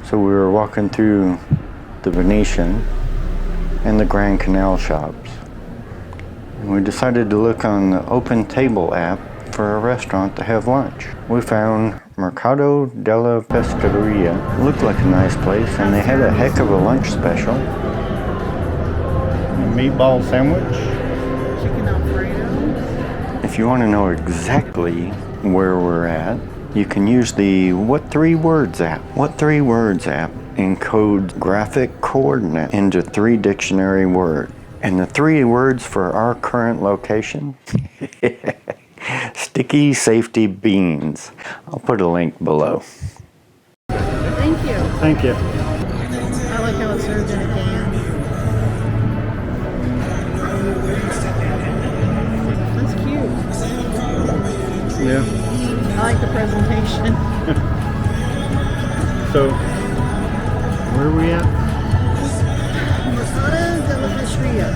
So we were walking through the Venetian and the Grand Canal shops. And we decided to look on the Open Table app for a restaurant to have lunch. We found Mercato Della Pescheria. It looked like a nice place, and they had a heck of a lunch special. A meatball sandwich. Chicken Alfredo. If you want to know exactly where we're at, you can use the What 3 Words app. What 3 Words app encodes graphic coordinate into 3 dictionary words. And the 3 words for our current location? Sticky safety beans. I'll put a link below. Thank you. Thank you. I like how it's served in a can. That's cute. Yeah. I like the presentation. So, where are we at? Mercato Della Peshceria.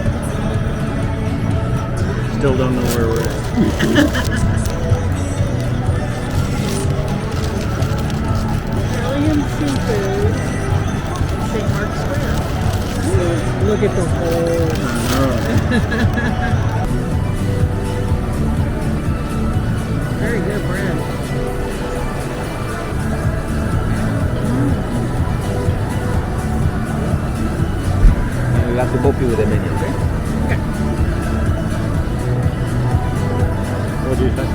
Still don't know where we're at. Italian seafood. St. Mark's Square. Look at the hole. Very good bread. We have to help you with the menu, okay? Okay. What do you think?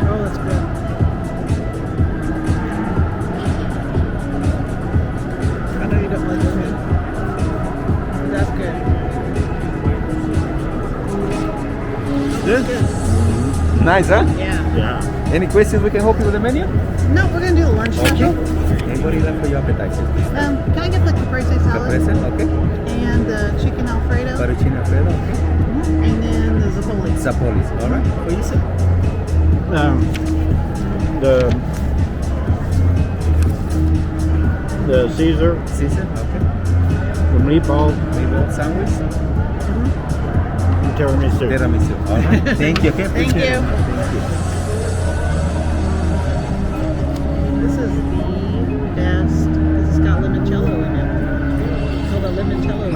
Oh, that's good. I know you don't like it. That's good. Good? Nice, huh? Yeah. Yeah. Any questions we can help you with the menu? No, we're gonna do the lunch special. And what do you like for your appetizers? Can I get the caprese salad Present, okay. and the chicken Alfredo Fettuccine Alfredo, okay. and then the Zapoli? Zapolis, alright. For you, sir? The Caesar, Caesar, okay. the meatball, Meatball sandwich. and tiramisu. Tiramisu, alright. Thank you, okay. Thank Appreciate you. it. Thank you. This is the best because it's got limoncello in it. Oh, the limoncello.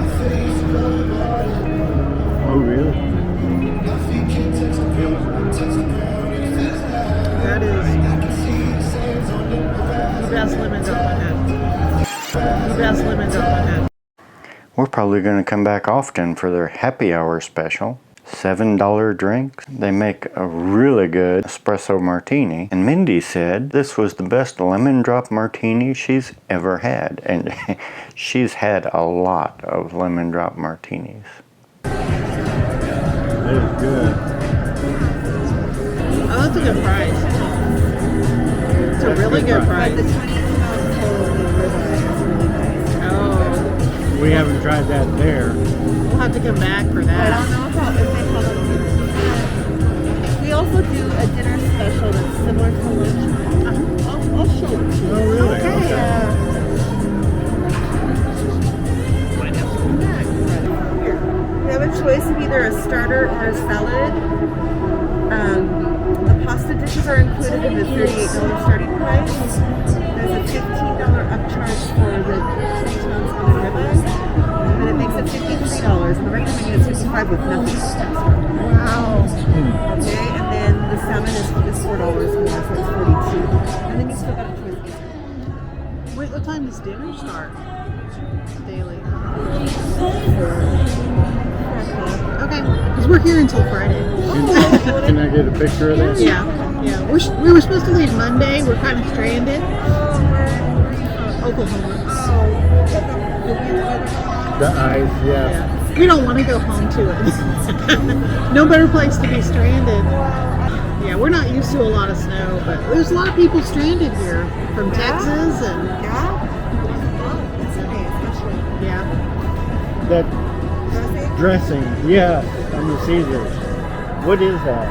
Oh, really? That is the best lemon drop I've had. The best lemon drop I've had. We're probably going to come back often for their happy hour special. $7 drinks. They make a really good espresso martini. And Mindy said this was the best lemon drop martini she's ever had. And she's had a lot of lemon drop martinis. It is good. Oh, that's a good price. It's a really good price. Oh, We haven't tried that there. we'll have to come back for I that. don't know if they call it. We also do a dinner special that's similar to lunch. I'll show it to you. Oh, really? Okay. Might have to come back. Here. We have a choice of either a starter or a salad. The pasta dishes are included in the $38 starting price. There's a $15 upcharge for the croutons and the ribeye. And it makes it $53. And the regular menu is $55 with nothing extra. Wow. Okay, and then the salmon is $4 more, so it's $42. And then you still got a choice. Wait, what time does dinner start? Daily. Okay, because we're here until Friday. Can I get a picture of this? Yeah. We were supposed to leave Monday. We're kind of stranded. Oklahoma. The eyes, yeah. Yeah. We don't want to go home to it. No better place to be stranded. Yeah, we're not used to a lot of snow, but there's a lot of people stranded here from Texas and yeah. That dressing, yeah, on the Caesars. What is that?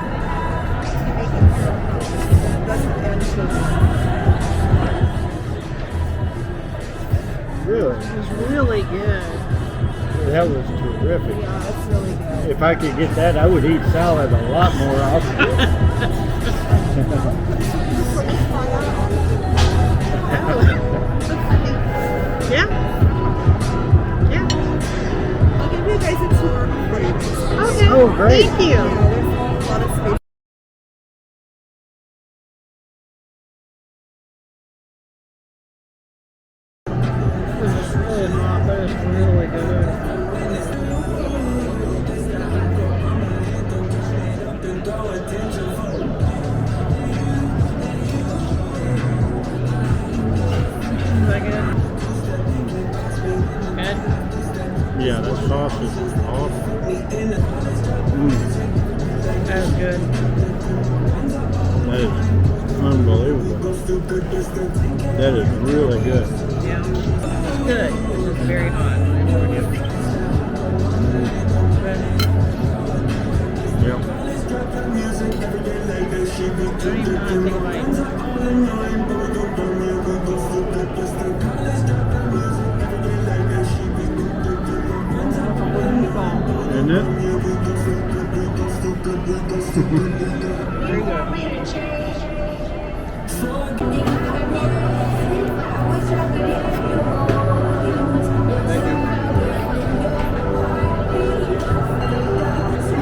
Really? It was really good. That was terrific. Yeah, it's really good. If I could get that, I would eat salad a lot more often. Yeah. Yeah. I'll give you guys a tour before you guys. Okay. Oh, great. Thank you. Yeah, there's a lot of space. This is really hot, but it's really good. Is that good? Good? Yeah, that sauce is awesome. That was good. That is unbelievable. That is really good. Yeah. It's good. It's just very hot. I have no idea. Good. Yep. Don't even want to take a bite. Isn't it? Very good.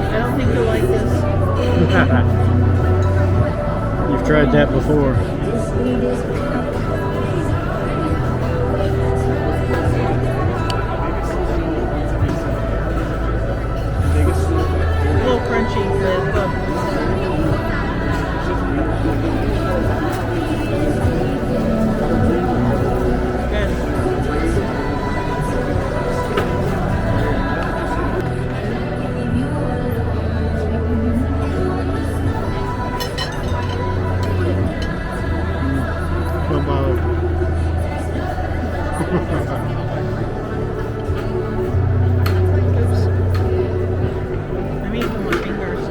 I don't think you'll like this. You've tried that before. A little crunchy, but I'm eating with my fingers.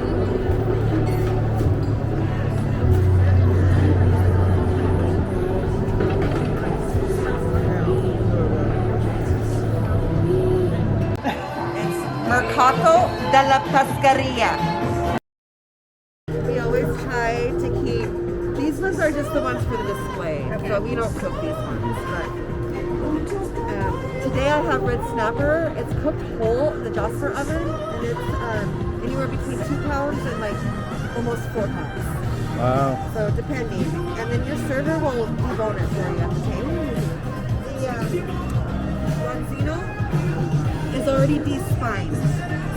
Mercato Della Pescheria. We always try to keep, these ones are just the ones for the display, so we don't cook these ones. But today I have red snapper. It's cooked whole in the Jasper oven, and it's anywhere between 2 pounds and like almost 4 pounds. Wow. So depending. And then your server will debone it for you at the table. The Ronzino is already de-spined.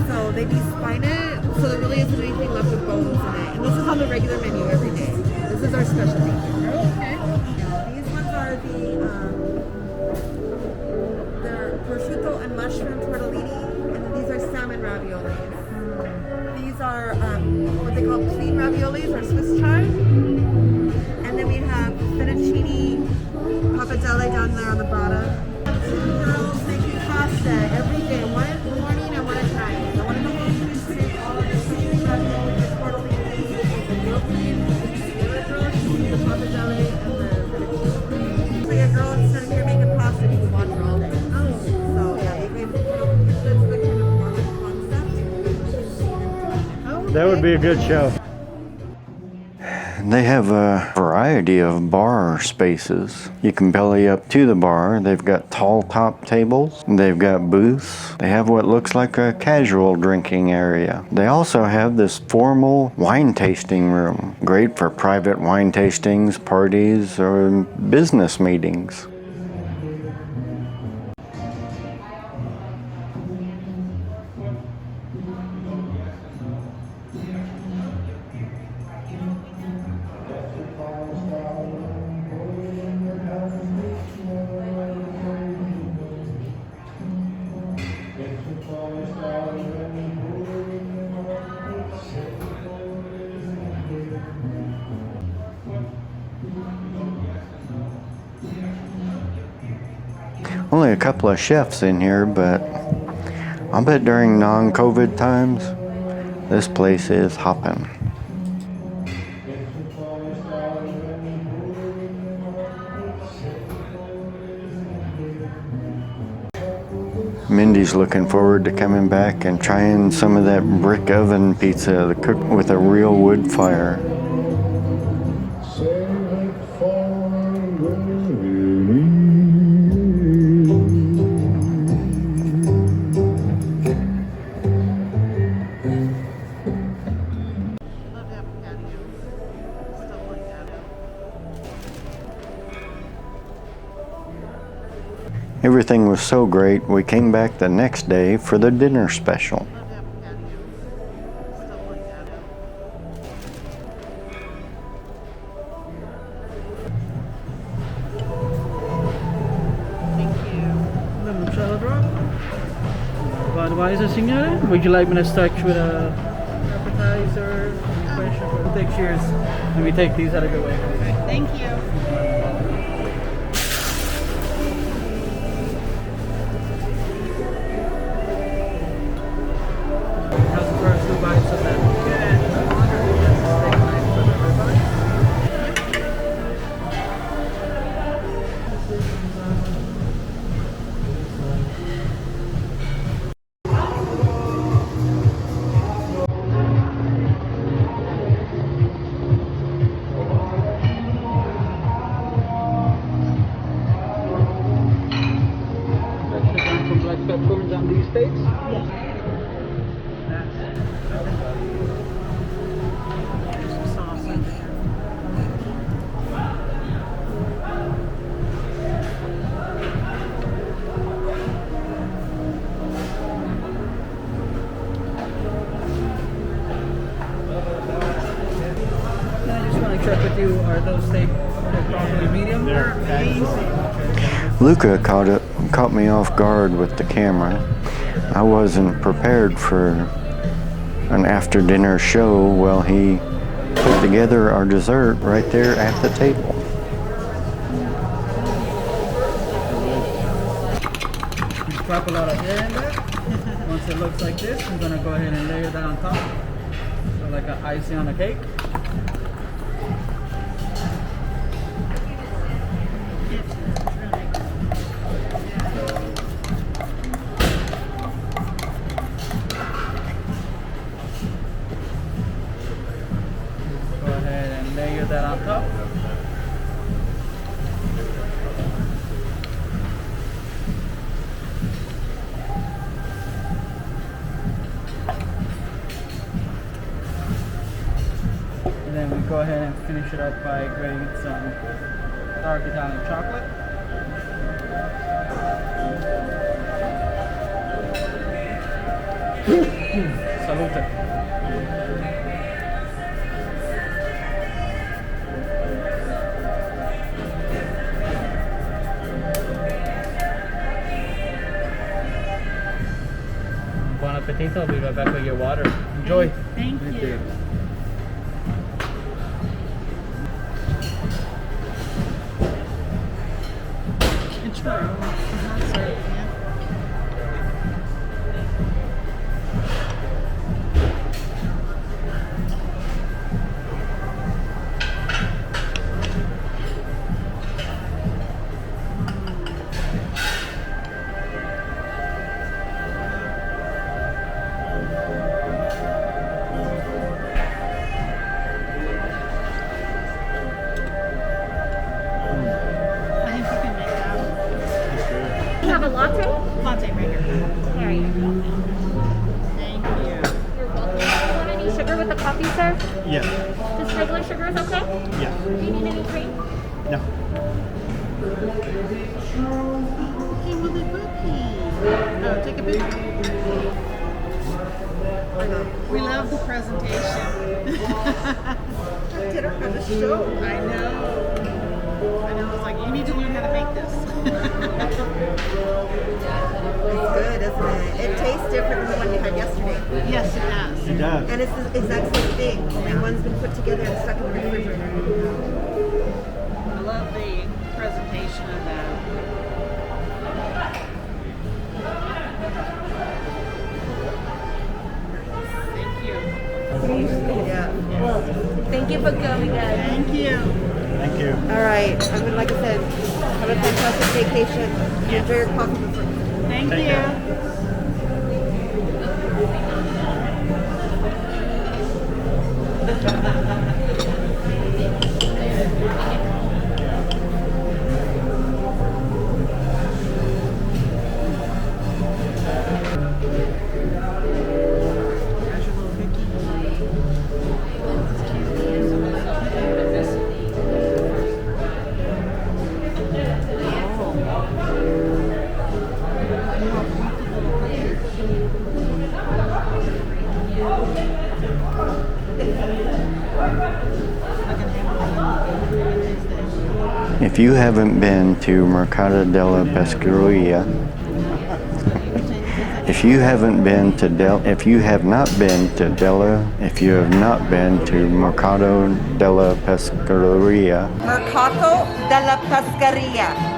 So they de-spine it, so there really isn't anything left of bones in it. And this is on the regular menu every day. This is our specialty. Okay. These ones are they're prosciutto and mushroom tortellini, and then these are salmon raviolis. These are what they call clean raviolis or Swiss chard. And then we have fettuccine pappardelle down there on the bottom. Two girls making pasta every day, one in the morning and one at night. The one in the morning is doing all of the clean raviolis, the tortellini, the gnocchi. The other girl, she's doing the pappardelle and the fettuccine. So your girl, instead of here making pasta, you can watch her all day. So yeah, you can, that's the kind of more concept. That would be a good show. They have a variety of bar spaces. You can belly up to the bar. They've got tall top tables. They've got booths. They have what looks like a casual drinking area. They also have this formal wine tasting room. Great for private wine tastings, parties, or business meetings. Only a couple of chefs in here, but I'll bet during non-COVID times, this place is hopping. Mindy's looking forward to coming back and trying some of that brick oven pizza cooked with a real wood fire. Everything was so great, we came back the next day for the dinner special. Advisor, signore, would you like me to start with a appetizer? Question? We'll take cheers. Let me take these out of the way. Thank you. How's the first two bites of that? Some black peppercorns on these steaks? Some sauce in there. I just want to check with you, are those steaks properly medium? They're amazing. Luca caught me off guard with the camera. I wasn't prepared for an after dinner show. Well, he put together our dessert right there at the table. Drop a lot of air in there. Once it looks like this, I'm gonna go ahead and layer that on top. So like an icing on a cake. Go ahead and layer that on top. And then we go ahead and finish it up by grating some dark Italian chocolate. Salute. Buon appetito. I'll be right back with your water. Enjoy. Thank you. It's true. So, yeah. I think you can make that. You have a latte? Latte maker. There you go. Thank you. You're welcome. Do you want any sugar with the coffee, sir? Yeah. Just regular sugar is okay? Yeah. Do you need any cream? No. Came with a cookie. Take a picture. We love the presentation. Dinner for the show. I know. I know. It's like, you need to learn how to make this. It's good, isn't it? It tastes different than the one you had yesterday. Yes, it does. It does. And it's the exact same thing. And one's been put together and stuck in the refrigerator. I love the presentation of that. Thank you. Yeah. Thank you for coming, guys. Thank you. Thank you. All right. I mean, like I said, have a fantastic vacation. Enjoy your coffee before. Thank Take you. care. There's your little Mickey. If you haven't been to Mercato Della Pescheria, if you have not been to Mercato Della Pescheria, Mercato Della Pescheria.